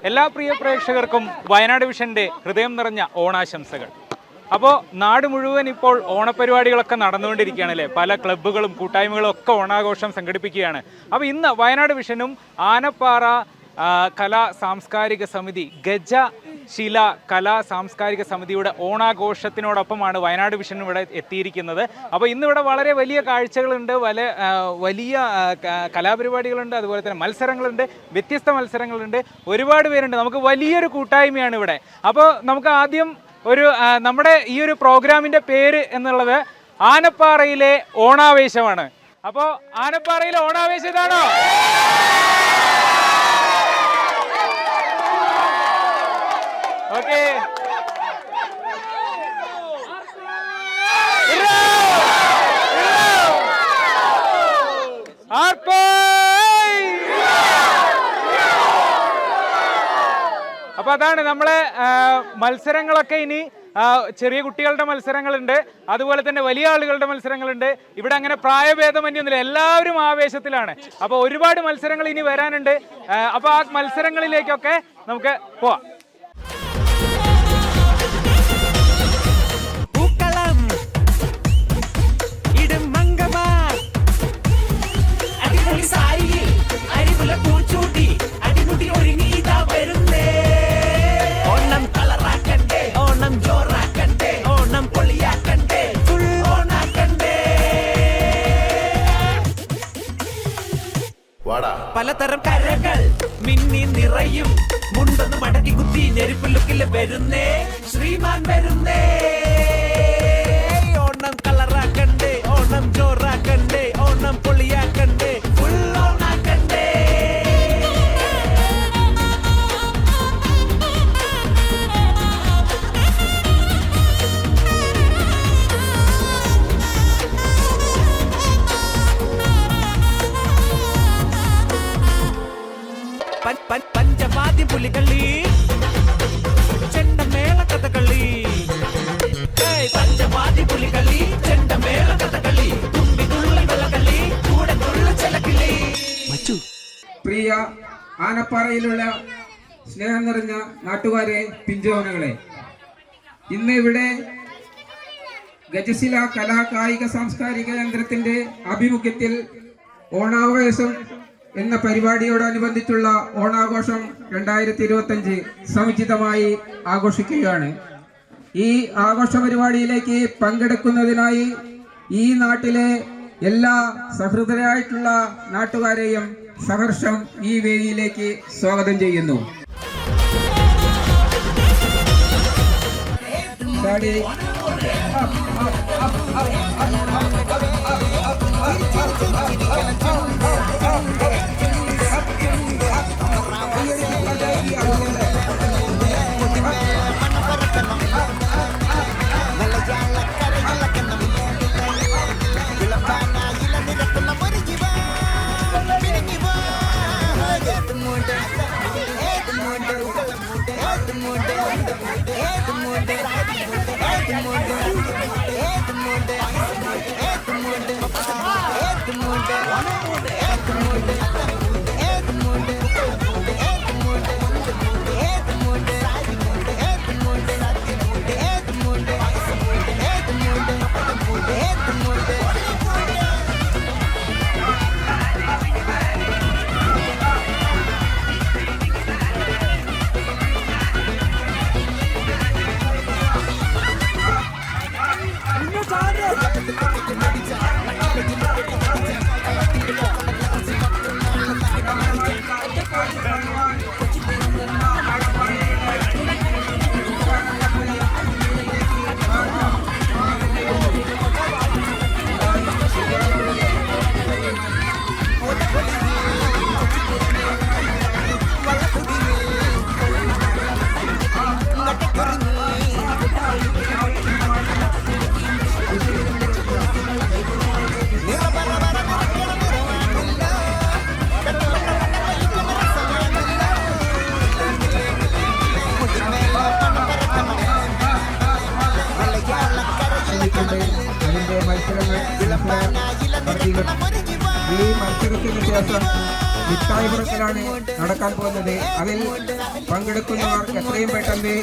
എല്ലാ പ്രിയ പ്രേക്ഷകർക്കും വയനാട് വിഷന്റെ ഹൃദയം നിറഞ്ഞ ഓണാശംസകൾ. അപ്പോൾ നാട് മുഴുവൻ ഇപ്പോൾ ഓണപരിപാടികളൊക്കെ നടന്നുകൊണ്ടിരിക്കുകയാണ് അല്ലേ. പല ക്ലബ്ബുകളും കൂട്ടായ്മകളും ഒക്കെ ഓണാഘോഷം സംഘടിപ്പിക്കുകയാണ്. അപ്പോൾ ഇന്ന് വയനാട് വിഷനും ആനപ്പാറ കലാ സാംസ്കാരിക സമിതി ഗജശില കലാ സാംസ്കാരിക സമിതിയുടെ ഓണാഘോഷത്തിനോടൊപ്പമാണ് വയനാട് വിഷൻ ഇവിടെ എത്തിയിരിക്കുന്നത്. അപ്പോൾ ഇന്നിവിടെ വളരെ വലിയ കാഴ്ചകളുണ്ട്, വലിയ കലാപരിപാടികളുണ്ട്, അതുപോലെ തന്നെ മത്സരങ്ങളുണ്ട്, വ്യത്യസ്ത മത്സരങ്ങളുണ്ട്, ഒരുപാട് പേരുണ്ട്. നമുക്ക് വലിയൊരു കൂട്ടായ്മയാണ് ഇവിടെ. അപ്പോൾ നമുക്ക് ആദ്യം നമ്മുടെ ഈ ഒരു പ്രോഗ്രാമിൻ്റെ പേര് എന്നുള്ളത് ആനപ്പാറയിലെ ഓണാവേശമാണ്. അപ്പോൾ ആനപ്പാറയിലെ ഓണാവേശം ഇതാണോ? ഓക്കെ, അപ്പൊ അതാണ് നമ്മളെ മത്സരങ്ങളൊക്കെ. ഇനി ചെറിയ കുട്ടികളുടെ മത്സരങ്ങളുണ്ട്, അതുപോലെ തന്നെ വലിയ ആളുകളുടെ മത്സരങ്ങളുണ്ട്. ഇവിടെ അങ്ങനെ പ്രായഭേദമന്യൊന്നുമില്ല, എല്ലാവരും ആവേശത്തിലാണ്. അപ്പോൾ ഒരുപാട് മത്സരങ്ങൾ ഇനി വരാനുണ്ട്. അപ്പോൾ ആ മത്സരങ്ങളിലേക്കൊക്കെ നമുക്ക് പോവാം. പലതരം കരകൾ മിന്നി നിറയും, മുണ്ടൊന്ന് മടക്കി കുത്തി നെരുപ്പുലുക്കില് വരുന്നേ ശ്രീമാൻ വരുന്നേ. ഓണം കളറാക്കണ്ടേ, ഓണം ജോറാക്കണ്ടേ, ഓണം പൊളിയാക്കണ്ടേ, ഫുൾ ഓണാക്കണ്ടേ. പഞ്ചവാദ്യ പുലികളി, ചെണ്ടമേള കഥകളി, പഞ്ചവാദ്യ പുലികളി, ചെണ്ടമേള കഥകളി, തുമ്പിതുള്ളൽ വെള്ളകളി, കൂടെ തുള്ള ചെലക്കിളി. പ്രിയ ആനപ്പാറയിലുള്ള സ്നേഹം നിറഞ്ഞ നാട്ടുകാരെ, പിഞ്ചോണകളെ, ഇന്ന് ഇവിടെ ഗജശില കലാ കായിക സാംസ്കാരിക കേന്ദ്രത്തിന്റെ ആഭിമുഖ്യത്തിൽ ഓണാവേശം എന്ന പരിപാടിയോടനുബന്ധിച്ചുള്ള ഓണാഘോഷം 2025 സമുചിതമായി ആഘോഷിക്കുകയാണ്. ഈ ആഘോഷ പരിപാടിയിലേക്ക് പങ്കെടുക്കുന്നതിനായി ഈ നാട്ടിലെ എല്ലാ സഹൃദയരായിട്ടുള്ള നാട്ടുകാരെയും സഹർഷം ഈ വേദിയിലേക്ക് സ്വാഗതം ചെയ്യുന്നു. ഈ മത്സരത്തിന് ശേഷം മിഠായി പുറത്തിലാണ് നടക്കാൻ പോകുന്നത്. അതിൽ പങ്കെടുക്കുന്നവർ എത്രയും പെട്ടെന്ന്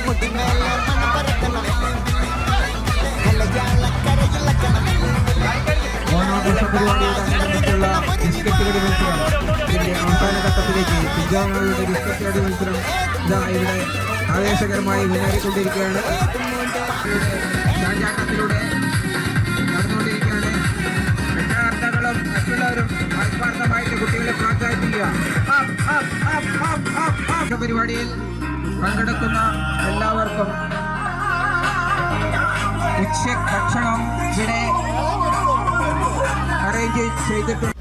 കുട്ടികളുടെ ആവേശകരമായി അവരെ പ്രോത്സാഹിപ്പിക്കുന്ന വിദ്യാലയങ്ങളുടെ സന്തോഷകരമായിട്ടുള്ള ഈ മത്സരം പരിപാടിയോടനുബന്ധിച്ചുള്ള ബിസ്ക്കറ്റുകളുടെ മത്സരം ഇതിന്റെ അവസാന ഘട്ടത്തിലേക്ക് വിദ്യാർത്ഥികളുടെ ബിസ്ക്കറ്റുകളുടെ മത്സരം ഇതാ ഇവിടെ ആവേശകരമായി മുന്നേറിക്കൊണ്ടിരിക്കുകയാണ്. ചാഞ്ചാട്ടത്തിലൂടെ നടന്നുകൊണ്ടിരിക്കുകയാണ്. രക്ഷകർത്താക്കളും മറ്റുള്ളവരും ആത്മാർത്ഥമായിട്ട് കുട്ടികളെ പ്രോത്സാഹിപ്പിക്കുക. പരിപാടിയിൽ പങ്കെടുക്കുന്ന എല്ലാവർക്കും ഭക്ഷണം ഇവിടെ അറേഞ്ച് ചെയ്തിട്ടുണ്ട്.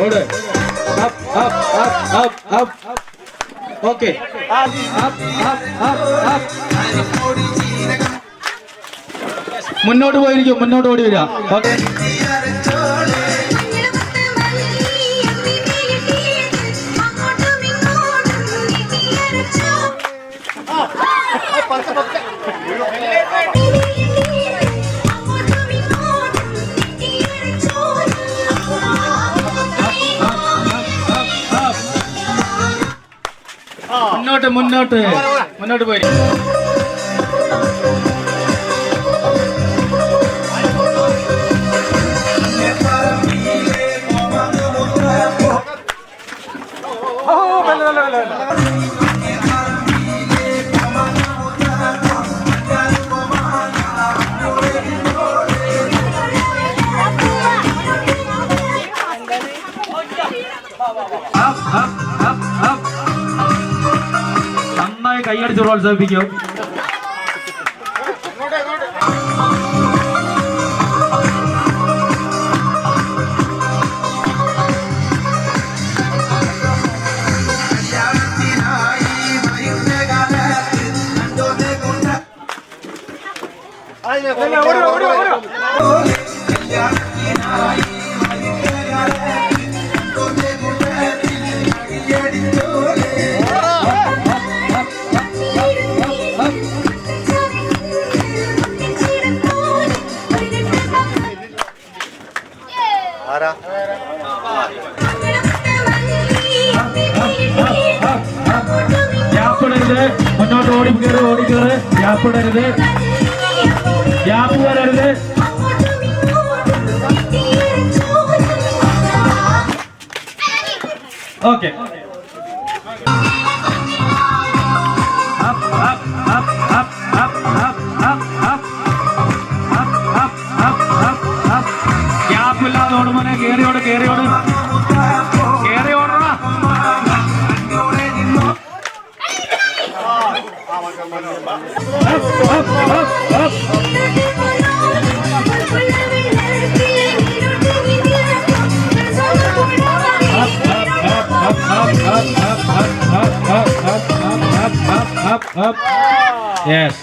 Order. Up. Okay. Up. മുന്നോട്ട് പോയിരിക്കും, മുന്നോട്ട് ഓടി വരിക. ഓക്കെ. മുന്നോട്ട് പോയി. നന്നായി കൈയടിച്ച് പ്രോത്സാഹിപ്പിക്കും. ഗ്യാപ്പിടരുത്, മുന്നോട്ട് ഓടിക്കേറ്. ഗ്യാപ്പിടരുത്, ഗ്യാപ്പ് വരരുത്. ഓക്കെ, ഗ്യാപ്പില്ലാതെ ഓടുമോനെ. കേറിയോട് കേറിയോട് കേറിയോടാ. Yes.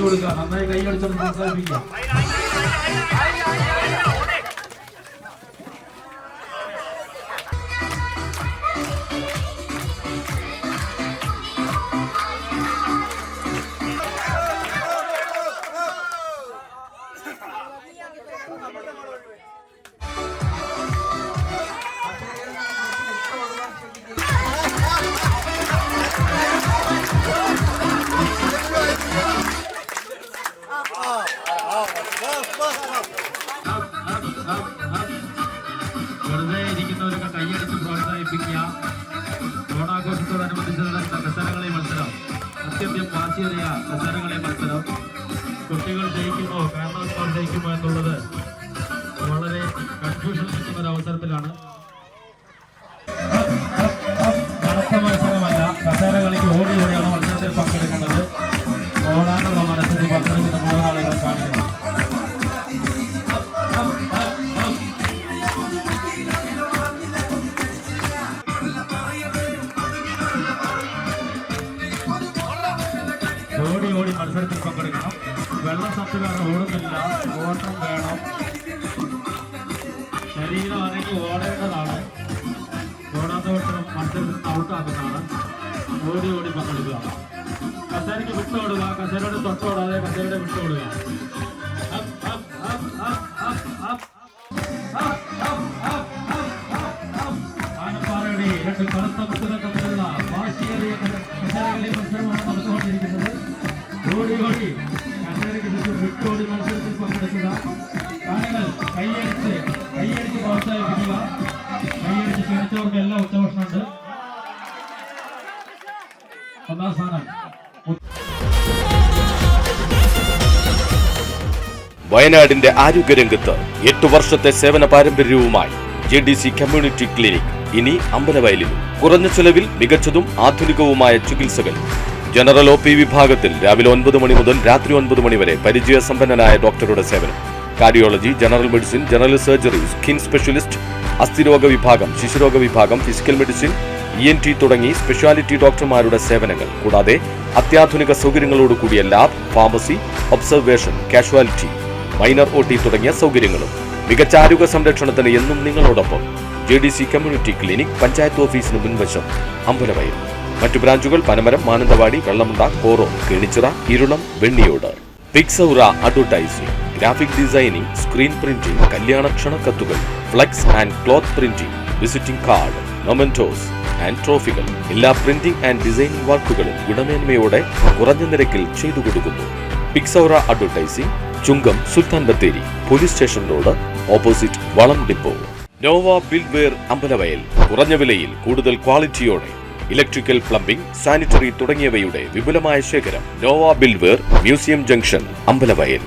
കൊടുക്കുക, നന്നായി കൈയടിച്ചൊന്ന് പ്രോത്സാഹിപ്പിക്കുക. വെറുതെ ഇരിക്കുന്നവരൊക്കെ കൈയടിച്ച് പ്രോത്സാഹിപ്പിക്കുക. ഓണാഘോഷത്തോടനുബന്ധിച്ച് നടക്കുന്ന കസേരകളി മത്സരം അത്യന്തം വാശിയേറിയ കസേരകളി മത്സരം. കുട്ടികൾ ജയിക്കുമോ കാരണവന്മാർ ജയിക്കുമോ എന്നുള്ളത് വളരെ കൺഫ്യൂഷൻ നിൽക്കുന്ന ഒരു അവസരത്തിലാണ്. നടത്ത മത്സരമല്ല, കസേരകളിക്ക് ഓടി ഓടിയാണ് മത്സരത്തിൽ പങ്കെടുക്കേണ്ടത്. ഓടാനുള്ള മത്സരത്തിൽ പങ്കെടുക്കുന്ന മൂന്നാളുകളെ കാണിക്കണം. ഓടി ഓടി മത്സരത്തിൽ പങ്കെടുക്കണം. വെള്ളം തട്ടുകാരൻ ഓടുന്നില്ല, ഓട്ടം വേണം. ശരീരം അനങ്ങി ഓടേണ്ടതാണ്. ഓടാത്തവട്ടം മത്സരത്തിൽ ഔട്ടാക്കുന്നതാണ്. ഓടി ഓടി പങ്കെടുക്കുക. കസേരയ്ക്ക് വിട്ടോടുക, കസേരയുടെ തൊട്ടോടാതെ കസേരയുടെ വിട്ടോടുക. ആനപ്പാറയുടെ രണ്ട് കറുത്ത മുത്തുകൾ തമ്മിലുള്ള വാശിയ പാച്ചിയേറിയ കസേരകളി മത്സരമാണ് നടന്നുകൊണ്ടിരിക്കുന്നത്. ഓടി ഓടി കസേരയ്ക്ക് ചുറ്റും വിട്ടോടി മത്സരത്തിൽ പങ്കെടുക്കുക. താങ്കൾ കൈയടിച്ച് പ്രോത്സാഹിപ്പിക്കുക. കൈയടിച്ച് ക്ഷണിച്ചവർക്കെല്ലാം ഉച്ചഭക്ഷണമുണ്ട്. ഒന്നാം സ്ഥാനം വയനാടിന്റെ ആരോഗ്യരംഗത്ത് 8 വർഷത്തെ സേവന പാരമ്പര്യവുമായി JDC കമ്മ്യൂണിറ്റി ക്ലിനിക് ഇനി അമ്പലവയലിലും. കുറഞ്ഞ ചെലവിൽ മികച്ചതും ആധുനികവുമായ ചികിത്സകൾ. ജനറൽ OP വിഭാഗത്തിൽ രാവിലെ 9 മണി മുതൽ രാത്രി 9 മണി വരെ പരിചയസമ്പന്നനായ ഡോക്ടറുടെ സേവനം. Cardiology, general medicine, general surgery, skin specialist, അസ്ഥിരോഗ വിഭാഗം, ശിശുരോഗ വിഭാഗം, ഫിസിക്കൽ മെഡിസിൻ, ENT തുടങ്ങി സ്പെഷ്യാലിറ്റി ഡോക്ടർമാരുടെ സേവനങ്ങൾ. കൂടാതെ അത്യാധുനിക സൗകര്യങ്ങളോടുകൂടിയ lab, pharmacy, observation, casualty, minor OT തുടങ്ങിയ സൗകര്യങ്ങളും. മികച്ച ആരോഗ്യ സംരക്ഷണത്തിന് എന്നും നിങ്ങളോടൊപ്പം. JDC കമ്മ്യൂണിറ്റി ക്ലിനിക്, പഞ്ചായത്ത് ഓഫീസിന് മുൻവശം, അമ്പലവയൽ. മറ്റു ബ്രാഞ്ചുകൾ Panamaram, Mananthavady, Vellamunda, Koro, Kenichira, Irulam, Venniyode. Pixaura advertising, graphic designing, screen printing, കല്യാണ ക്ഷണക്കത്തുകൾ, flex and cloth printing, visiting card, mementos and ട്രോഫികൾ. എല്ലാ പ്രിന്റിംഗ് ആൻഡ് ഡിസൈനിംഗ് വർക്കുകളും ഗുണമേന്മയോടെ കുറഞ്ഞ നിരക്കിൽ ചെയ്തു കൊടുക്കുന്നു. Pixaura advertising, Chungam, Sultan Bathery, police station road, opposite വളം ഡിപ്പോ. Nova Buildware Ambalavayal. കുറഞ്ഞ വിലയിൽ കൂടുതൽ ക്വാളിറ്റിയോടെ ഇലക്ട്രിക്കൽ, പ്ലംബിംഗ്, സാനിറ്ററി തുടങ്ങിയവയുടെ വിപുലമായ ശേഖരം. Nova Buildware, museum junction, Ambalavayal.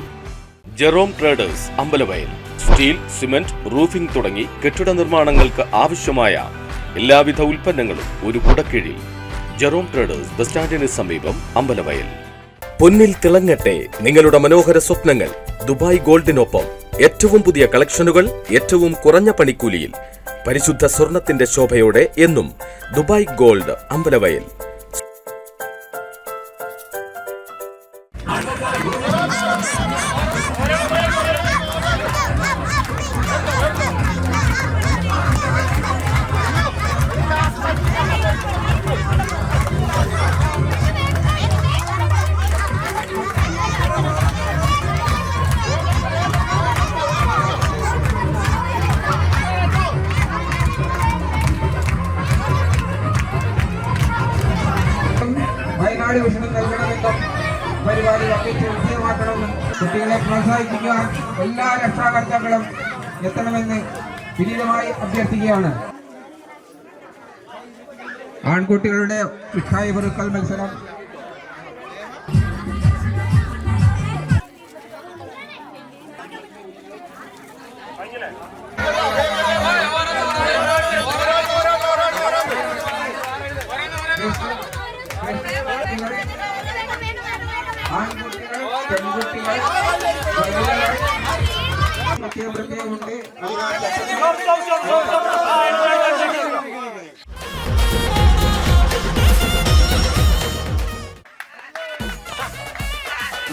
Jerome traders Ambalavayal. Steel, cement, roofing തുടങ്ങി കെട്ടിട നിർമ്മാണങ്ങൾക്ക് ആവശ്യമായ എല്ലാവിധ ഉൽപ്പന്നങ്ങളും ഒരു കുടക്കീഴിൽ. ജെറോം ട്രേഡേഴ്സ്, ബസ് സ്റ്റാൻഡിന് സമീപം, അമ്പലവയൽ. പൊന്നിൽ തിളങ്ങട്ടെ നിങ്ങളുടെ മനോഹര സ്വപ്നങ്ങൾ. ദുബായ് ഗോൾഡിനൊപ്പം ഏറ്റവും പുതിയ കളക്ഷനുകൾ ഏറ്റവും കുറഞ്ഞ പണിക്കൂലിയിൽ. പരിശുദ്ധ സ്വർണത്തിന്റെ ശോഭയോടെ എന്നും ദുബായ് ഗോൾഡ്, അമ്പലവയൽ. വയനാട് വിഷണം നൽകണമെന്നും പരിപാടി വമ്പിച്ച് വിജയമാക്കണമെന്നും കുട്ടികളെ പ്രോത്സാഹിപ്പിക്കുവാൻ എല്ലാ രക്ഷാകർത്താക്കളും എത്തണമെന്ന് വിനീതമായി അഭ്യർത്ഥിക്കുകയാണ്. ആൺകുട്ടികളുടെ മിഠായി പെറുക്കൽ മത്സരം. ആൺകുട്ടികൾ, പെൺകുട്ടികൾ പ്രത്യേകമുണ്ട്.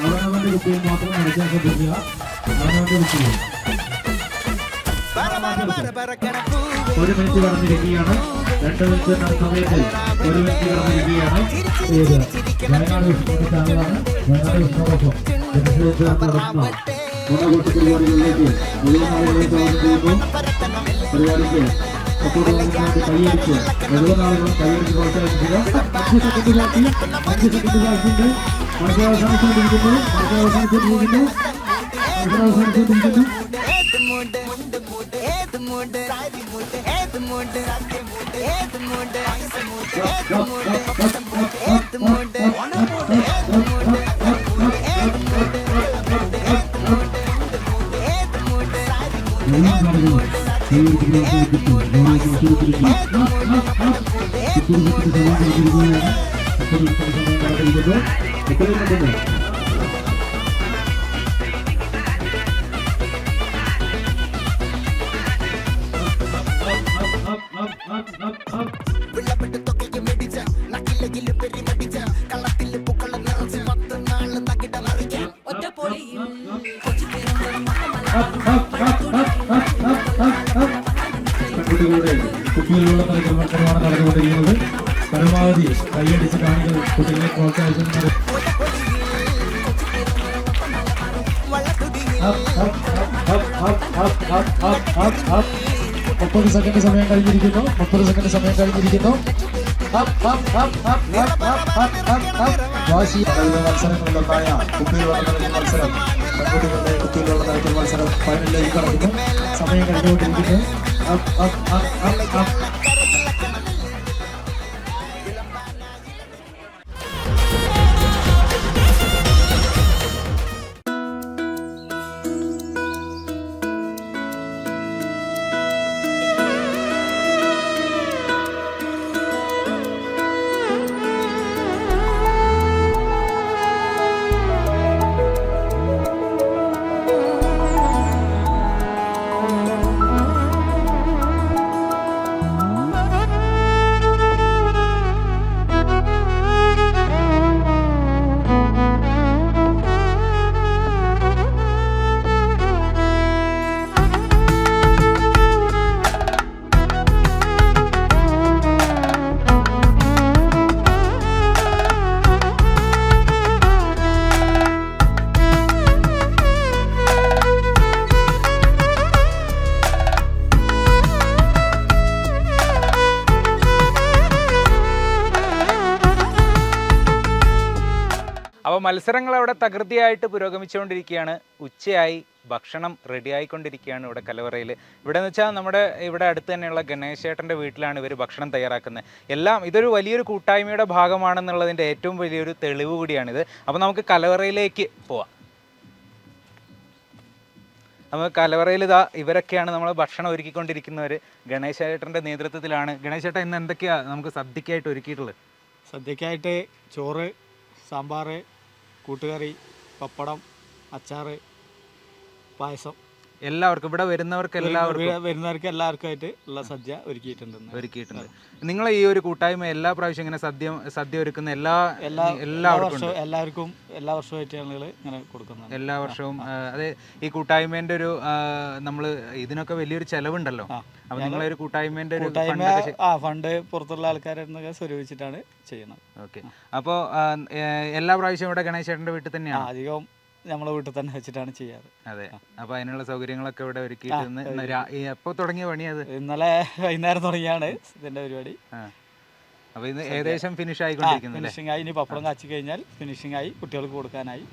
അവനവന്റെ കുട്ടിയെ മാത്രം നടക്കാൻ ശ്രദ്ധിക്കുക. അവനവന്റെ കുട്ടിയെ 1 മിനിറ്റ് കടന്നിരിക്കുകയാണ്. 2 മിനിറ്റ് സമയത്തിൽ 1 മിനിറ്റ് കടന്നിരിക്കുകയാണ്. വയനാട് വിഷ്ണുവിന്റെ ചാനലാണ്. വയനാട് വിഷ്ണുവൊപ്പം നടത്തുന്ന ഗുണഘോഷ പരിപാടികളിലേക്ക് മുഴുവൻ ആളുകളെ സ്വാഗതം ചെയ്യുന്നു. പരിപാടിക്ക് കൈയടിച്ച് മുഴുവൻ ആളുകളും കൈയടിച്ച് പ്രോത്സാഹിപ്പിക്കുക. 5 സെക്കൻഡ് ബാക്കി. 5 സെക്കൻഡ് ബാക്കിയുണ്ട്. മത്സരം അവസാനിച്ചുകൊണ്ടിരിക്കുന്നു. കുട്ടികളുടെ കുട്ടികളിലുള്ള പരിപാടികളാണ് നടന്നുകൊണ്ടിരിക്കുന്നത്. പരമാവധി കൈയടിച്ച് കാണികൾ കുട്ടികളെ പ്രോത്സാഹിപ്പിക്കുന്നത്. 30 സെക്കൻഡ് സമയം കഴിഞ്ഞിരിക്കുന്നു. വാശി മത്സരങ്ങളിലൊന്നായ കുപ്പിയിൽ വെള്ളം നിറയ്ക്കുന്ന മത്സരം പെൺകുട്ടികളുടെ കുപ്പിയിൽ വെള്ളം നിറയ്ക്കുന്ന മത്സരം ഫൈനലിലേക്ക് കടക്കുന്നു. സമയം കഴിഞ്ഞുകൊണ്ടിരിക്കുന്നു. അപ്പോൾ മത്സരങ്ങൾ അവിടെ തകൃതിയായിട്ട് പുരോഗമിച്ചുകൊണ്ടിരിക്കുകയാണ്. ഉച്ചയായി, ഭക്ഷണം റെഡി ആയിക്കൊണ്ടിരിക്കുകയാണ് ഇവിടെ കലവറയിൽ. ഇവിടെ എന്ന് വെച്ചാൽ നമ്മുടെ ഇവിടെ അടുത്ത് തന്നെയുള്ള ഗണേശേട്ടൻ്റെ വീട്ടിലാണ് ഇവർ ഭക്ഷണം തയ്യാറാക്കുന്നത്. എല്ലാം ഇതൊരു വലിയൊരു കൂട്ടായ്മയുടെ ഭാഗമാണെന്നുള്ളതിൻ്റെ ഏറ്റവും വലിയൊരു തെളിവ് കൂടിയാണിത്. അപ്പോൾ നമുക്ക് കലവറയിലേക്ക് പോവാം. നമ്മൾ കലവറയിൽ ഇവരൊക്കെയാണ് നമ്മൾ ഭക്ഷണം ഒരുക്കിക്കൊണ്ടിരിക്കുന്നവർ. ഗണേശേട്ടൻ്റെ നേതൃത്വത്തിലാണ്. ഗണേശേട്ടൻ ഇന്ന് എന്തൊക്കെയാണ് നമുക്ക് സദ്യക്കായിട്ട് ഒരുക്കിയിട്ടുള്ളത്? സദ്യക്കായിട്ട് ചോറ്, സാമ്പാർ, കൂട്ടുകറി, പപ്പടം, അച്ചാർ, പായസം. എല്ലാവർക്കും ഇവിടെ വരുന്നവർക്ക് എല്ലാവർക്കുമായിട്ട് ഉള്ള സദ്യ ഒരുക്കിയിട്ടുണ്ട്. നിങ്ങൾ ഈ ഒരു കൂട്ടായ്മ എല്ലാ പ്രാവശ്യം ഇങ്ങനെ സദ്യ ഒരുക്കുന്ന എല്ലാവർക്കും എല്ലാ വർഷമായിട്ട് ഞങ്ങൾ ഇങ്ങനെ കൊടുക്കുന്നുണ്ട്. എല്ലാ വർഷവും അതെ. ഈ കൂട്ടായ്മേന്റെ ഒരു നമ്മൾ ഇതിനൊക്കെ വലിയൊരു ചെലവുണ്ടല്ലോ. അപ്പൊ നിങ്ങളൊരു കൂട്ടായ്മേന്റെ ഒരു ഫണ്ട് പുറത്തുള്ള ആൾക്കാരെ സ്വരൂപിച്ചിട്ടാണ് ചെയ്യുന്നത്. ഓക്കെ. അപ്പോൾ എല്ലാ പ്രാവശ്യവും ഇവിടെ ഗണേശേട്ടന്റെ വീട്ടിൽ തന്നെയാണ് അധികം നമ്മളെ വീട്ടിൽ തന്നെ വെച്ചിട്ടാണ് ചെയ്യാറ്. അതെ. അപ്പൊ അതിനുള്ള സൗകര്യങ്ങളൊക്കെ ഇവിടെ ഒരുക്കിയിട്ട് എപ്പോ തുടങ്ങിയ പണി? അത് ഇന്നലെ വൈകുന്നേരം തുടങ്ങിയാണ് ഇതിന്റെ പരിപാടി. അപ്പൊ ഇത് ഏകദേശം ഫിനിഷ് ആയിക്കൊണ്ടിരിക്കുന്നു. ഫിനിഷിംഗ് ആയി. ഇനി പപ്പടം കാച്ചി കഴിഞ്ഞാൽ ഫിനിഷിംഗ് ആയി, കുട്ടികൾക്ക് കൊടുക്കാനായി.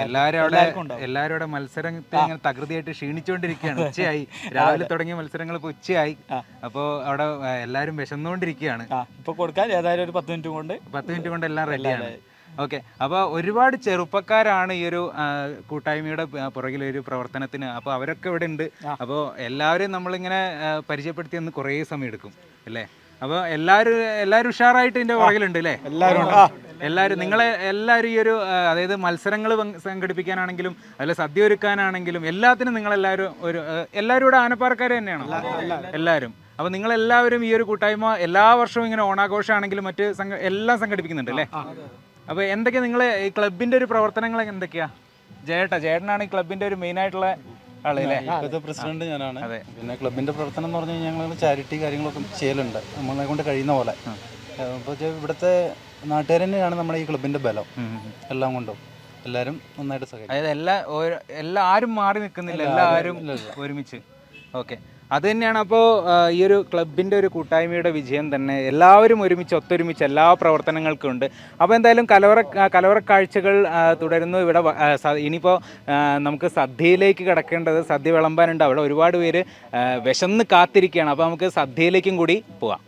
എല്ലാവരും ഇവിടെ മത്സരത്തെ ഇങ്ങനെ തകൃതിയായിട്ട് ക്ഷീണിച്ചുകൊണ്ടിരിക്കുകയാണ്. ഉച്ചയായി, രാവിലെ തുടങ്ങിയ മത്സരങ്ങൾ ഇപ്പൊ ഉച്ചയായി. അപ്പോ അവിടെ എല്ലാവരും വിശന്നുകൊണ്ടിരിക്കുകയാണ്. ഇപ്പൊ കൊടുക്കാൻ ഏതായാലും ഒരു 10 മിനിറ്റ് കൊണ്ട് എല്ലാം റെഡിയാണ്. ഓക്കെ. അപ്പോൾ ഒരുപാട് ചെറുപ്പക്കാരാണ് ഈ ഒരു കൂട്ടായ്മയുടെ പുറകിലൊരു പ്രവർത്തനത്തിന്. അപ്പോൾ അവരൊക്കെ ഇവിടെ ഉണ്ട്. അപ്പോൾ എല്ലാവരും നമ്മളിങ്ങനെ പരിചയപ്പെടുത്തി ഒന്ന് കുറേ സമയം എടുക്കും അല്ലേ? അപ്പോൾ എല്ലാവരും ഉഷാറായിട്ട് ഇതിൻ്റെ പുറകിലുണ്ട് അല്ലേ? എല്ലാവരും എല്ലാവരും ഈ ഒരു അതായത് മത്സരങ്ങൾ സംഘടിപ്പിക്കാനാണെങ്കിലും അതിൽ സദ്യ ഒരുക്കാനാണെങ്കിലും എല്ലാത്തിനും നിങ്ങളെല്ലാവരും എല്ലാവരും ഇവിടെ ആനപ്പാറക്കാർ തന്നെയാണോ? എല്ലാവരും. അപ്പോൾ നിങ്ങളെല്ലാവരും ഈ ഒരു കൂട്ടായ്മ എല്ലാ വർഷവും ഇങ്ങനെ ഓണാഘോഷമാണെങ്കിലും മറ്റ് എല്ലാം സംഘടിപ്പിക്കുന്നുണ്ട് അല്ലേ? അപ്പോൾ എന്തൊക്കെയാ നിങ്ങൾ ഈ ക്ലബിൻ്റെ ഒരു പ്രവർത്തനങ്ങൾ എന്തൊക്കെയാ? ചേട്ടനാണ് ഈ ക്ലബിൻ്റെ ഒരു മെയിൻ ആയിട്ടുള്ള ആളല്ലേ? ഇപ്പോഴത്തെ പ്രസിഡന്റ് ഞാനാണ്. പിന്നെ ക്ലബിന്റെ പ്രവർത്തനം എന്ന് പറഞ്ഞു കഴിഞ്ഞാൽ ഞങ്ങൾ ചാരിറ്റി കാര്യങ്ങളൊക്കെ ചെയ്യലുണ്ട് നമ്മളെ കൊണ്ട് കഴിയുന്ന പോലെ. അപ്പോൾ ഇവിടുത്തെ നാട്ടുകാർ തന്നെയാണ് നമ്മുടെ ഈ ക്ലബിന്റെ ബലം. എല്ലാം കൊണ്ടും എല്ലാവരും നന്നായിട്ട് സഹായിക്കും. അതായത് ആരും മാറി നിൽക്കുന്നില്ല, എല്ലാവരും ഒരുമിച്ച്. ഓക്കെ. അത് തന്നെയാണ് അപ്പോൾ ഈ ഒരു ക്ലബിൻ്റെ ഒരു കൂട്ടായ്മയുടെ വിജയം തന്നെ. എല്ലാവരും ഒത്തൊരുമിച്ച് എല്ലാ പ്രവർത്തനങ്ങൾക്കും ഉണ്ട്. അപ്പോൾ എന്തായാലും കലവറ കാഴ്ചകൾ തുടരുന്നു. ഇവിടെ ഇനിയിപ്പോൾ നമുക്ക് സദ്യയിലേക്ക് കിടക്കേണ്ടത്, സദ്യ വിളമ്പാനുണ്ട്. അവിടെ ഒരുപാട് പേര് വിശന്ന് കാത്തിരിക്കുകയാണ്. അപ്പോൾ നമുക്ക് സദ്യയിലേക്കും കൂടി പോവാം.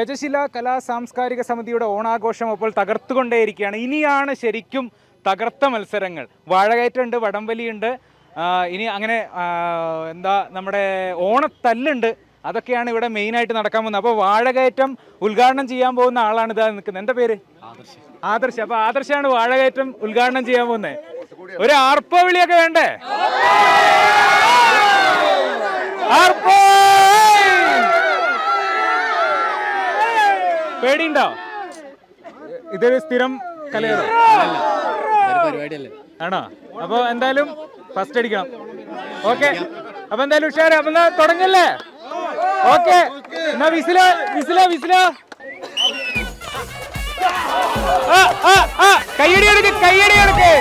ഗജശില കലാ സാംസ്കാരിക സമിതിയുടെ ഓണാഘോഷം അപ്പോൾ തകർത്തുകൊണ്ടേയിരിക്കുകയാണ്. ഇനിയാണ് ശരിക്കും തകർത്ത മത്സരങ്ങൾ. വാഴകയറ്റുണ്ട്, വടംവലിയുണ്ട്, ഇനി അങ്ങനെ എന്താ നമ്മുടെ ഓണത്തല്ലുണ്ട്. അതൊക്കെയാണ് ഇവിടെ മെയിനായിട്ട് നടക്കാൻ പോകുന്നത്. അപ്പോൾ വാഴകയറ്റം ഉദ്ഘാടനം ചെയ്യാൻ പോകുന്ന ആളാണ് ഇതാ നിൽക്കുന്നത്. എന്താ പേര്? ആദർശ്. അപ്പോൾ ആദർശാണ് വാഴകയറ്റം ഉദ്ഘാടനം ചെയ്യാൻ പോകുന്നത്. ഒരു ആർപ്പ വിളിയൊക്കെ വേണ്ടേ? പേടിയുണ്ടോ? ഇതൊരു സ്ഥിരം കലയോ ആണോ? അപ്പൊ എന്തായാലും ഫസ്റ്റ് അടിക്കണം. ഓക്കെ, അപ്പൊ എന്തായാലും ഉഷാറ്. അപ്പൊ എന്നാ തുടങ്ങല്ലേ? ഓക്കെ, എന്നാ വിസിലോ വിസിലോ വിസിലോ. കയ്യടി എടുക്ക്, കയ്യടി എടുക്ക്.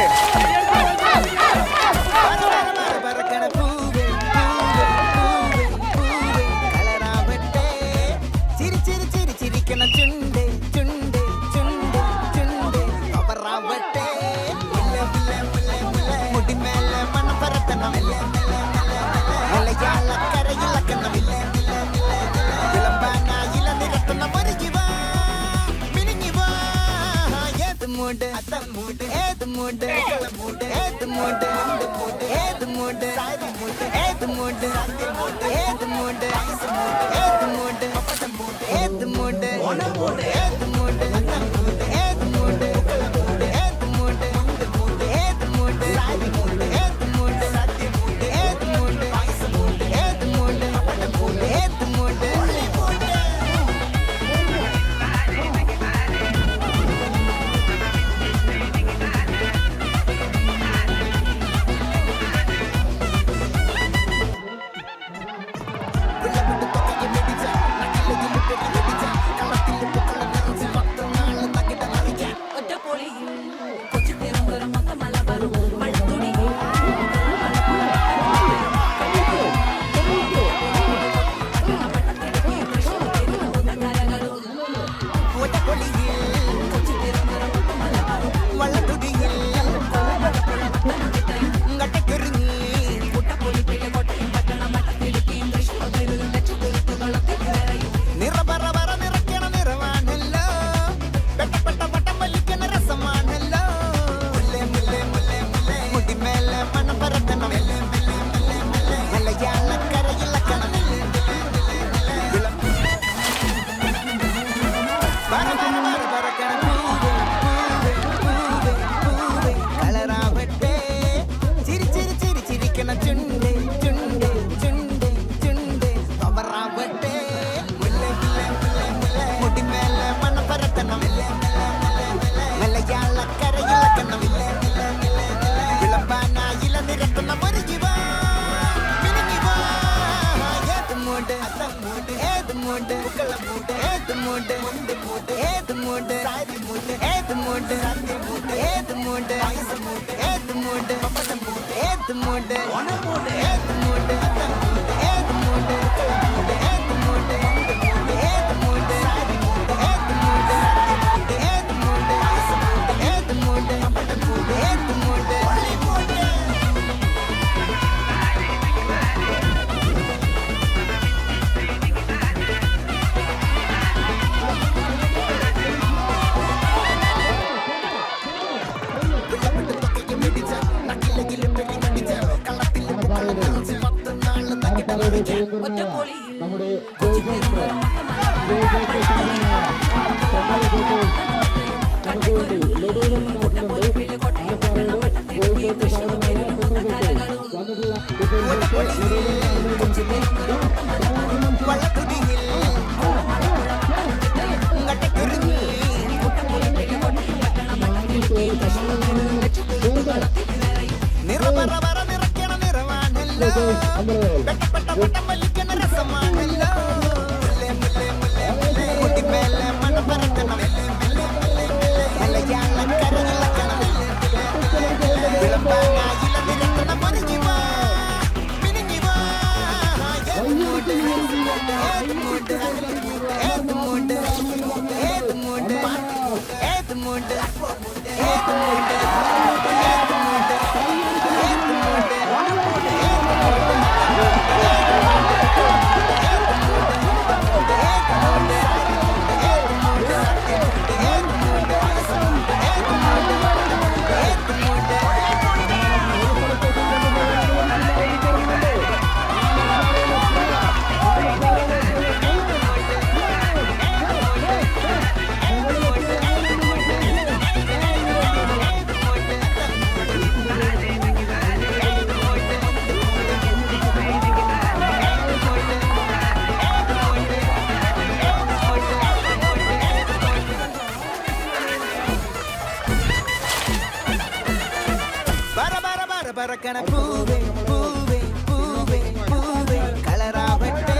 പറക്കണ പൂവേ പൂവേ പൂവേ പൂവേ കളറാവട്ടെ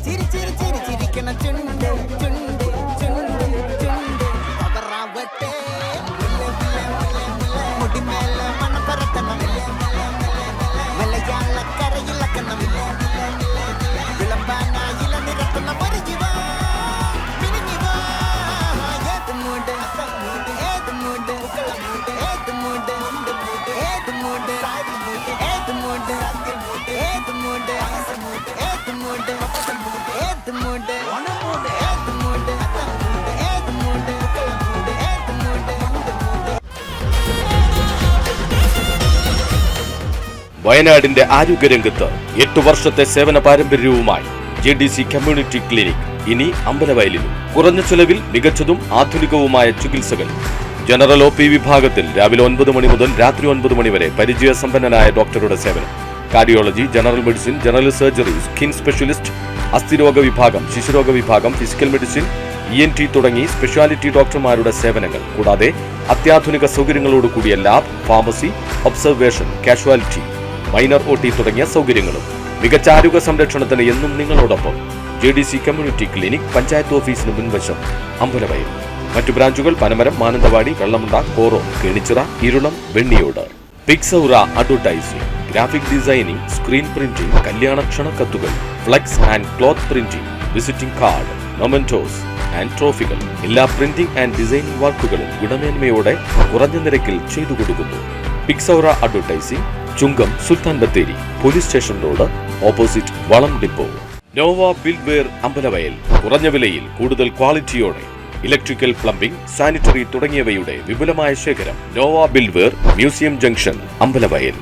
ചിരി ചിരി ചിരി ചിരിക്കണ ചുണ്ട് ചുണ്ട് ചുണ്ട് ചുണ്ട് അവറാവട്ടെ മുടിമേല മണം പറത്തണം മലയാളക്കരയിലക്കണം വിളമ്പാനായില നിരത്തുന്ന ഒരു ജീവ പിരിഞ്ഞിവാ ഏത് മൂട് ഏത് മൂട് ഏത് മൂട് ഏത് മൂട് ഏത് മൂട് ഏത് മൂട് ഏത് മൂട് ഏത് മൂട് ഏത് മൂട് ഏത് മൂട് ഏത് മൂട് വയനാടിന്റെ ആരോഗ്യരംഗത്ത് 8 വർഷത്തെ സേവന പാരമ്പര്യവുമായി JDC കമ്മ്യൂണിറ്റി ക്ലിനിക് ഇനി അമ്പലവയലിലും. കുറഞ്ഞ ചെലവിൽ മികച്ചതും ആധുനികവുമായ ചികിത്സകൾ. ജനറൽ OP വിഭാഗത്തിൽ രാവിലെ 9 മണി മുതൽ രാത്രി 9 മണി വരെ പരിചയസമ്പന്നനായ ഡോക്ടറുടെ സേവനം. Cardiology, general medicine, general surgery, skin specialist, അസ്ഥിരോഗ വിഭാഗം, ശിശുരോഗ വിഭാഗം, ഫിസിക്കൽ മെഡിസിൻ, ENT തുടങ്ങി സ്പെഷ്യാലിറ്റി ഡോക്ടർമാരുടെ സേവനങ്ങൾ. കൂടാതെ അത്യാധുനിക സൗകര്യങ്ങളോടുകൂടിയ lab, pharmacy, observation, casualty, minor OT തുടങ്ങിയ സൗകര്യങ്ങളും. മികച്ച ആരോഗ്യ സംരക്ഷണത്തിന് എന്നും നിങ്ങളോടൊപ്പം JDC കമ്മ്യൂണിറ്റി ക്ലിനിക്, പഞ്ചായത്ത് ഓഫീസിന് മുൻവശം, അമ്പലവയൽ. മറ്റു ബ്രാഞ്ചുകൾ Panamaram, Mananthavady, Vellamunda, Koro, Kenichira, Irulam, Venniyode. Pixaura advertising, graphic designing, screen printing, കല്യാണ ക്ഷണക്കത്തുകൾ, flex and cloth printing, visiting card, mementos and ട്രോഫികൾ. എല്ലാ പ്രിന്റിംഗ് ആൻഡ് ഡിസൈനിംഗ് വർക്കുകളും ഗുണമേന്മയോടെ കുറഞ്ഞ നിരക്കിൽ ചെയ്തു കൊടുക്കുന്നു. Pixaura advertising, Chungam, Sultan Bathery, police station road, opposite വളം ഡിപ്പോ. Nova Buildware Ambalavayal. കുറഞ്ഞ വിലയിൽ കൂടുതൽ ക്വാളിറ്റിയോടെ ഇലക്ട്രിക്കൽ, പ്ലംബിംഗ്, സാനിറ്ററി തുടങ്ങിയവയുടെ വിപുലമായ ശേഖരം. Nova Buildware, museum junction, Ambalavayal.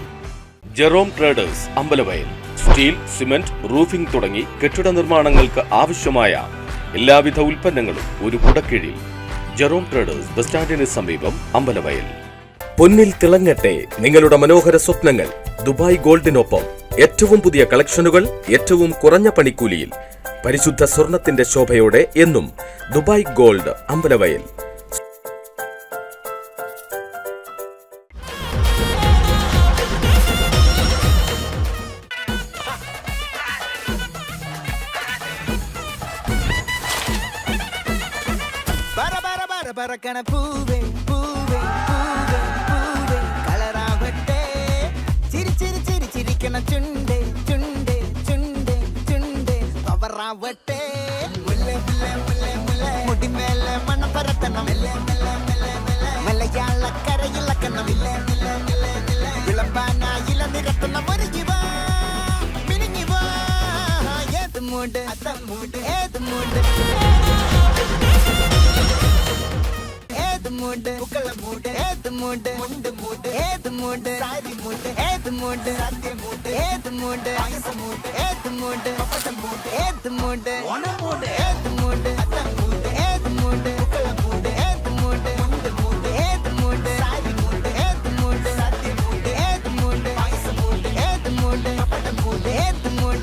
Jerome traders Ambalavayal. Steel, cement, roofing തുടങ്ങി കെട്ടിട നിർമ്മാണങ്ങൾക്ക് ആവശ്യമായ എല്ലാവിധ ഉൽപ്പന്നങ്ങളും ഒരു കുടക്കീഴിൽ. ജെറോം ട്രേഡേഴ്സ്, ബസ് സ്റ്റാൻഡിന് സമീപം, അമ്പലവയൽ. പൊന്നിൽ തിളങ്ങട്ടെ നിങ്ങളുടെ മനോഹര സ്വപ്നങ്ങൾ. ദുബായ് ഗോൾഡിനൊപ്പം ഏറ്റവും പുതിയ കളക്ഷനുകൾ ഏറ്റവും കുറഞ്ഞ പണിക്കൂലിയിൽ. പരിശുദ്ധ സ്വർണത്തിന്റെ ശോഭയോടെ എന്നും ദുബായ് ഗോൾഡ്, അമ്പലവയൽ. പറക്കണ പൂവേ പൂവേ പൂവേ പൂവേ കളറാവട്ടെ ചിരി ചിരി ചിരി ചിരിക്കണ ചുണ്ട് ചുണ്ട് ചുണ്ട് ചുണ്ട് അവറാവട്ടെ മുടിമേല മണം പറത്തണം മലയാളക്കരയിലക്കണം വിളമ്പാനായില നിരത്തുന്ന ഒരു ജീവ പിരിഞ്ഞിവാ ഏത് മൂട് ഏത് മൂട് ഏത് മൂട് ഏത് മൂട് ഏത് മൂട് ഏത് മൂട് ഏത് മൂട് ഏത് മൂട് ഏത് മൂട് ഏത് മൂട് ഏത് മൂട് ഏത് മൂട് ഏത് മൂട് ഏത് മൂട് ഏത് മൂട് ഏത് മൂട് ഏത് മൂട്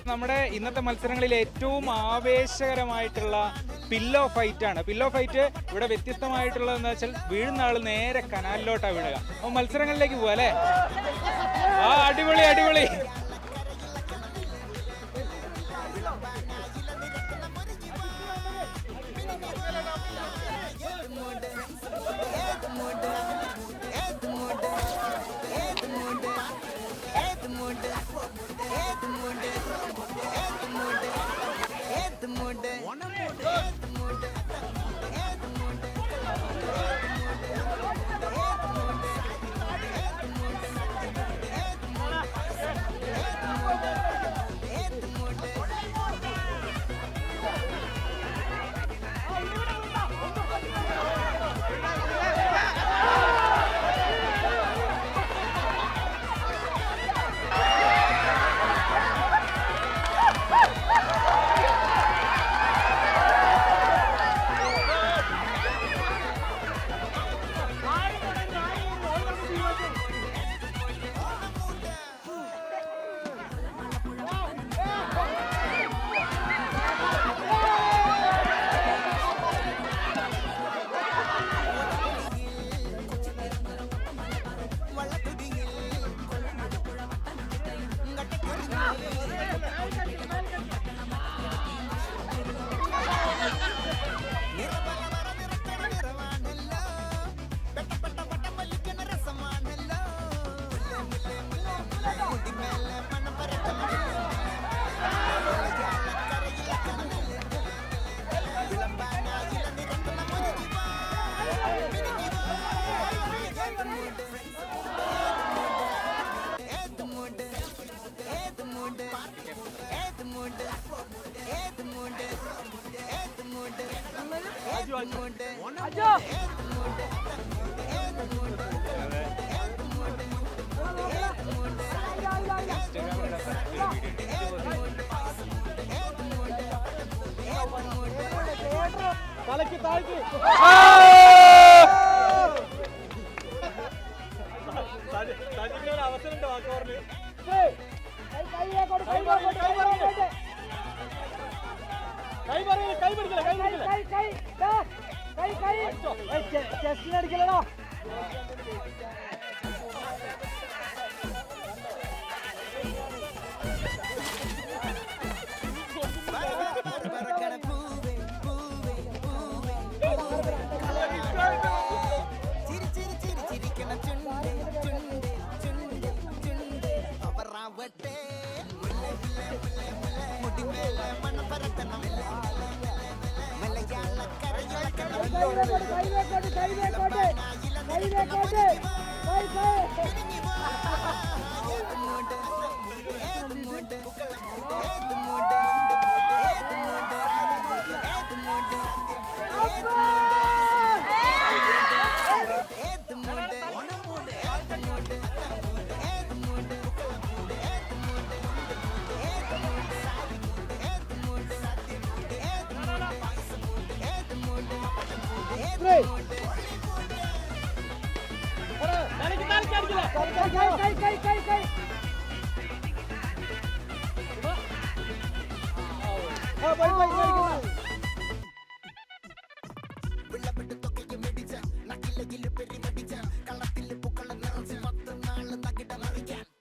നമ്മുടെ ഇന്നത്തെ മത്സരങ്ങളിൽ ഏറ്റവും ആവേശകരമായിട്ടുള്ള പില്ലോ ഫൈറ്റ് ആണ്. പില്ലോ ഫൈറ്റ് ഇവിടെ വ്യത്യസ്തമായിട്ടുള്ളതെന്ന് വെച്ചാൽ വീഴുന്ന ആൾ നേരെ കനാലിലോട്ടാണ് വീഴുക. അപ്പോൾ മത്സരങ്ങളിലേക്ക് പോവാ അല്ലേ? ആ അടിപൊളി അടിപൊളി. Edmund.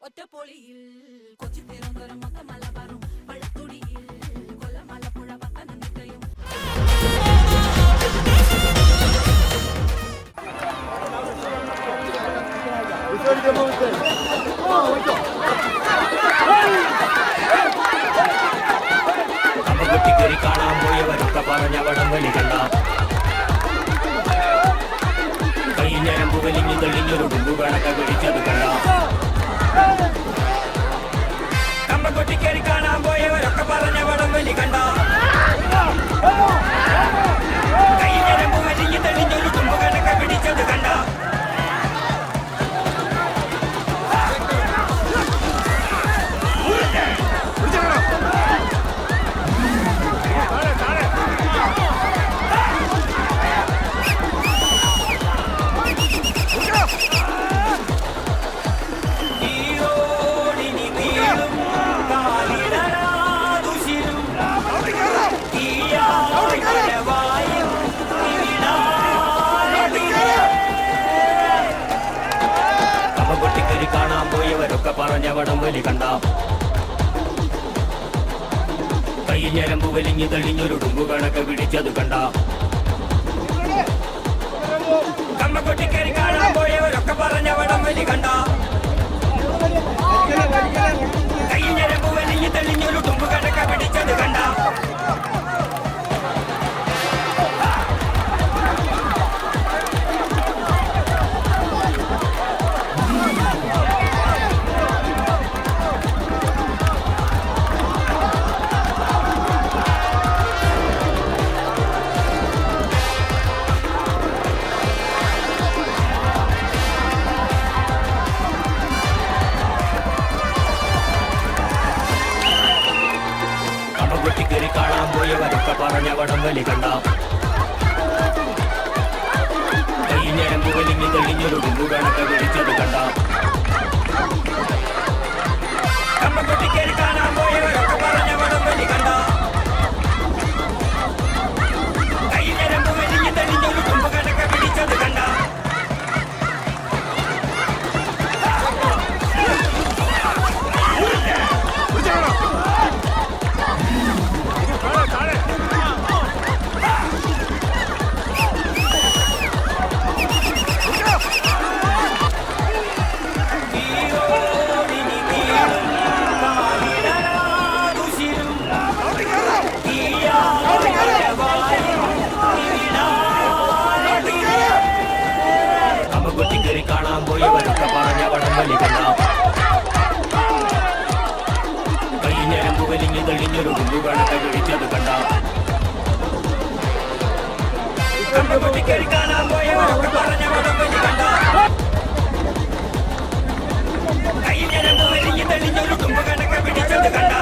ഒറ്റപ്പൊളിയിൽ കൊച്ചി തിരുവനന്തപുരം മൊത്തം മലബാറും പഴത്തൊടിയിൽ കൊല്ലം ആലപ്പുഴ പത്തനംതിട്ടയും അമ്മകുട്ടിക്കേറി കാണാൻ പോയവരൊക്കെ പറഞ്ഞ വടം വലി കണ്ട കൈ ഞരമ്പ് വലിഞ്ഞു തെളിഞ്ഞൊരു ഡുമ്പു കണക്ക പിടിച്ചത് കണ്ട അമ്മകുട്ടിക്കേറി കാണാൻ പോയവരൊക്കെ പറഞ്ഞ വടം വലി കണ്ട കൈ ഞരമ്പ് വലിഞ്ഞു തെളിഞ്ഞൊരു ഡുമ്പു കണക്ക പിടിച്ചത് കണ്ട കാണാൻ പോയവരൊക്കെ പറഞ്ഞ വടം വലി കണ്ട കൈ ഞരമ്പ് വലിഞ്ഞു തെളിഞ്ഞൊരു ഡുമ്പു കണക്ക് പിടിച്ചത് കണ്ട കമ്മക്കൊട്ടിക്കേറി കാണാൻ പോയവരൊക്കെ പറഞ്ഞ വടം വലി കണ്ട കൈ ഞരമ്പ് വലിഞ്ഞു തെളിഞ്ഞൊരു ഡുമ്പു കണക്ക് പിടിച്ചത് കണ്ട കമ്മക്കൊട്ടിക്കേറി കാണാൻ പോയവരൊക്കെ പറഞ്ഞ വടം വലി കണ്ട കൈ ഞരമ്പ് വലിഞ്ഞു തെളിഞ്ഞൊരു ഡുമ്പു കണക്ക് പിടിച്ചത് കണ്ട കമ്മക്കൊട്ടിക്കേറി കാണാൻ പോയവരൊക്കെ പറഞ്ഞ വടം വലി കണ്ട കൈ ഞരമ്പ് വലിഞ്ഞു തെളിഞ്ഞൊരു ഡുമ്പു കണക്ക് പിടിച്ചത് കണ്ട കണ്ണുപൊട്ടിക്കേറി കാണാൻ പോയവരൊക്കെ പറഞ്ഞ വടംവലി കണ്ട കയ്യിൽ ഞരമ്പ് വലിഞ്ഞ് തെളിഞ്ഞൊരു തുമ്പ് കണക്കെ പിടിച്ചത് കണ്ട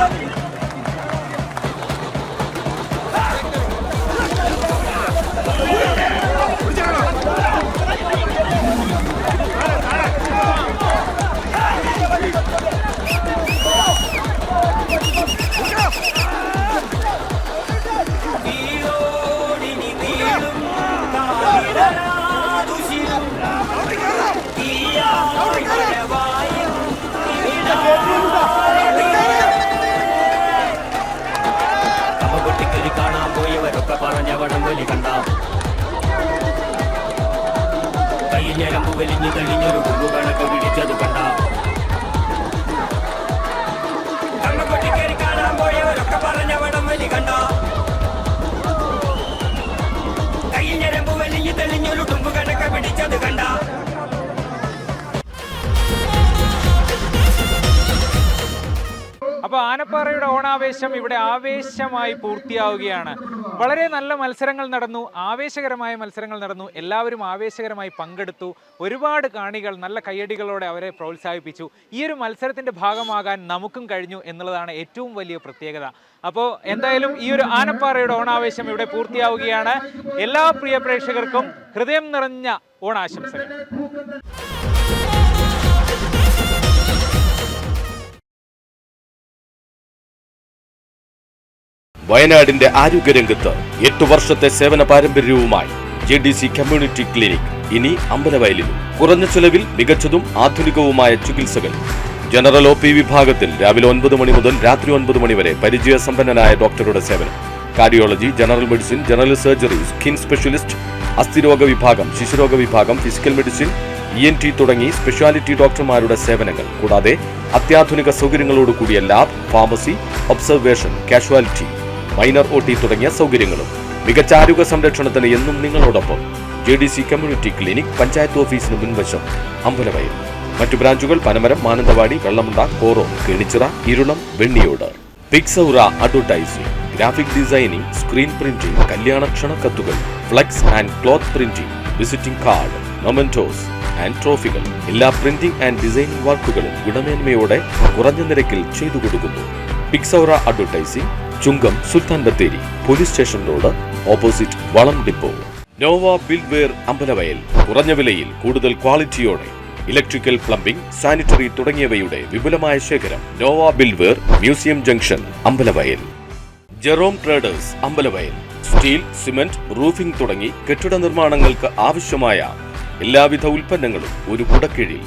കമ്പകൊട്ടിക്കരി കാണാൻ പോയവരൊക്കെ പറഞ്ഞ വടംവലി കണ്ട കയ്യിൽ ഞരമ്പ് വലിഞ്ഞ് തെളിഞ്ഞൊരു കുമ്പ് കണക്ക് പിടിച്ചത് കണ്ട കമ്പകൊട്ടിക്കരി കാണാൻ പോയവരൊക്കെ പറഞ്ഞ വടംവലി കണ്ട കയ്യിൽ ഞരമ്പ് വലിഞ്ഞ് തെളിഞ്ഞൊരു കുമ്പ് കണക്ക് പിടിച്ചത് കണ്ട അപ്പോൾ ആനപ്പാറയുടെ ഓണാവേശം ഇവിടെ ആവേശമായി പൂർത്തിയാവുകയാണ്. വളരെ നല്ല മത്സരങ്ങൾ നടന്നു, ആവേശകരമായ മത്സരങ്ങൾ നടന്നു. എല്ലാവരും ആവേശകരമായി പങ്കെടുത്തു. ഒരുപാട് കാണികൾ നല്ല കയ്യടികളോടെ അവരെ പ്രോത്സാഹിപ്പിച്ചു. ഈ ഒരു മത്സരത്തിൻ്റെ ഭാഗമാകാൻ നമുക്കും കഴിഞ്ഞു എന്നുള്ളതാണ് ഏറ്റവും വലിയ പ്രത്യേകത. അപ്പോൾ എന്തായാലും ഈ ഒരു ആനപ്പാറയുടെ ഓണാവേശം ഇവിടെ പൂർത്തിയാവുകയാണ്. എല്ലാ പ്രിയ പ്രേക്ഷകർക്കും ഹൃദയം നിറഞ്ഞ ഓണാശംസകൾ. വയനാടിന്റെ ആരോഗ്യരംഗത്ത് 8 വർഷത്തെ സേവന പാരമ്പര്യവുമായി JDC കമ്മ്യൂണിറ്റി ക്ലിനിക് ഇനി അമ്പലവയലിലും. കുറഞ്ഞ ചെലവിൽ മികച്ചതും ആധുനികവുമായ ചികിത്സകൾ. ജനറൽ OP വിഭാഗത്തിൽ രാവിലെ 9 മണി മുതൽ രാത്രി 9 മണി വരെ പരിചയസമ്പന്നനായ ഡോക്ടറുടെ സേവനം. Cardiology, general medicine, general surgery, skin specialist, അസ്ഥിരോഗ വിഭാഗം, ശിശുരോഗ വിഭാഗം, ഫിസിക്കൽ മെഡിസിൻ, ENT തുടങ്ങി സ്പെഷ്യാലിറ്റി ഡോക്ടർമാരുടെ സേവനങ്ങൾ. കൂടാതെ അത്യാധുനിക സൗകര്യങ്ങളോടുകൂടിയ lab, pharmacy, observation, casualty, minor OT തുടങ്ങിയ സൗകര്യങ്ങളും. മികച്ച ആരോഗ്യ സംരക്ഷണത്തിന് എന്നും നിങ്ങളോടൊപ്പം JDC കമ്മ്യൂണിറ്റി ക്ലിനിക്, പഞ്ചായത്ത് ഓഫീസിന് മുൻവശം, അമ്പലവയൽ. മറ്റു ബ്രാഞ്ചുകൾ Panamaram, Mananthavady, Vellamunda, Koro, Kenichira, Irulam, Venniyode. Pixaura advertising, graphic designing, screen printing, കല്യാണ ക്ഷണക്കത്തുകൾ, flex and cloth printing, visiting card, mementos and ട്രോഫികൾ. എല്ലാ പ്രിന്റിംഗ് ആൻഡ് ഡിസൈനിംഗ് വർക്കുകളും ഗുണമേന്മയോടെ കുറഞ്ഞ നിരക്കിൽ ചെയ്തു കൊടുക്കുന്നു. Pixaura advertising, Chungam, Sultan Bathery, police station road, opposite വളം ഡിപ്പോ. Nova Buildware Ambalavayal. കുറഞ്ഞ വിലയിൽ കൂടുതൽ ക്വാളിറ്റിയോടെ ഇലക്ട്രിക്കൽ, പ്ലംബിംഗ്, സാനിറ്ററി തുടങ്ങിയവയുടെ വിപുലമായ ശേഖരം. Nova Buildware, museum junction, Ambalavayal. Jerome traders Ambalavayal. Steel, cement, roofing തുടങ്ങി കെട്ടിട നിർമ്മാണങ്ങൾക്ക് ആവശ്യമായ എല്ലാവിധ ഉൽപ്പന്നങ്ങളും ഒരു കുടക്കീഴിൽ.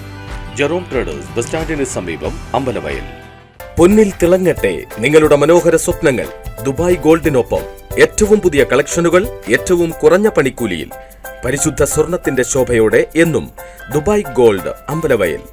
ജെറോം ട്രേഡേഴ്സ്, ബസ് സ്റ്റാൻഡിന് സമീപം, അമ്പലവയൽ. പൊന്നിൽ തിളങ്ങട്ടെ നിങ്ങളുടെ മനോഹര സ്വപ്നങ്ങൾ. ദുബായ് ഗോൾഡിനൊപ്പം ഏറ്റവും പുതിയ കളക്ഷനുകൾ ഏറ്റവും കുറഞ്ഞ പണിക്കൂലിയിൽ. പരിശുദ്ധ സ്വർണത്തിന്റെ ശോഭയോടെ എന്നും ദുബായ് ഗോൾഡ്, അമ്പലവയൽ.